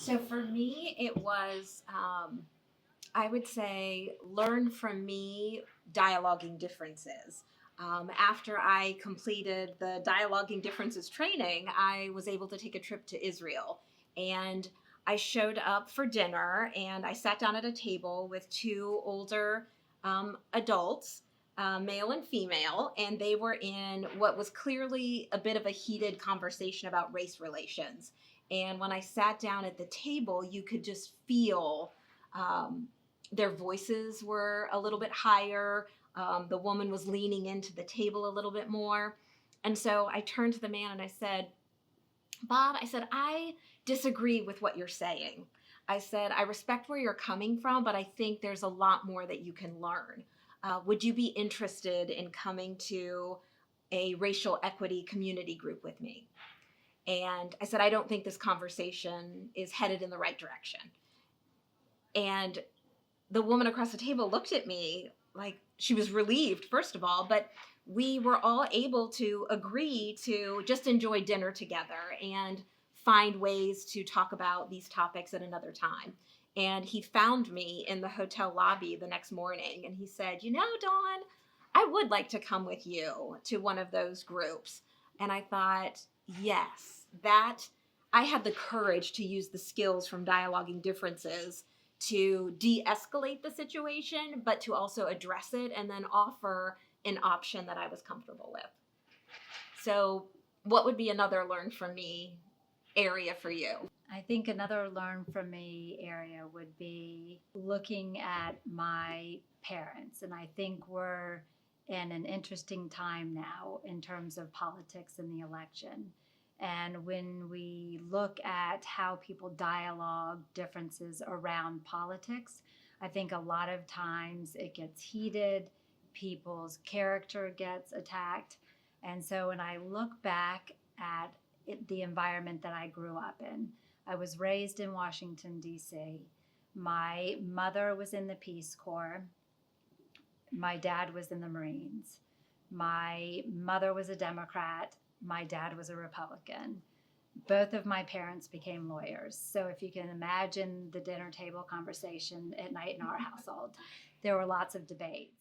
So for me, it was, I would say, learn from me dialoguing differences. After I completed the dialoguing differences training, I was able to take a trip to Israel. And I showed up for dinner and I sat down at a table with two older adults, male and female, and they were in what was clearly a bit of a heated conversation about race relations. And when I sat down at the table, you could just feel um, their voices were a little bit higher. The woman was leaning into the table a little bit more. And so I turned to the man and I said, Bob, I said, I disagree with what you're saying. I said, I respect where you're coming from, but I think there's a lot more that you can learn. Would you be interested in coming to a racial equity community group with me? And I said, I don't think this conversation is headed in the right direction. And the woman across the table looked at me like she was relieved, first of all, but we were all able to agree to just enjoy dinner together and find ways to talk about these topics at another time. And he found me in the hotel lobby the next morning and he said, You know, Dawn, I would like to come with you to one of those groups. And I thought, yes, that I had the courage to use the skills from dialoguing differences to de escalate the situation, but to also address it and then offer an option that I was comfortable with. So, what would be another learn from me area for you? I think another learn from me area would be looking at my parents. And I think we're in an interesting time now in terms of politics and the election. And when we look at how people dialogue differences around politics, I think a lot of times it gets heated, people's character gets attacked. And so when I look back at the environment that I grew up in, I was raised in Washington, D.C. My mother was in the Peace Corps. My dad was in the Marines. My mother was a Democrat. My dad was a Republican. Both of my parents became lawyers. So if you can imagine the dinner table conversation at night in our household, there were lots of debates.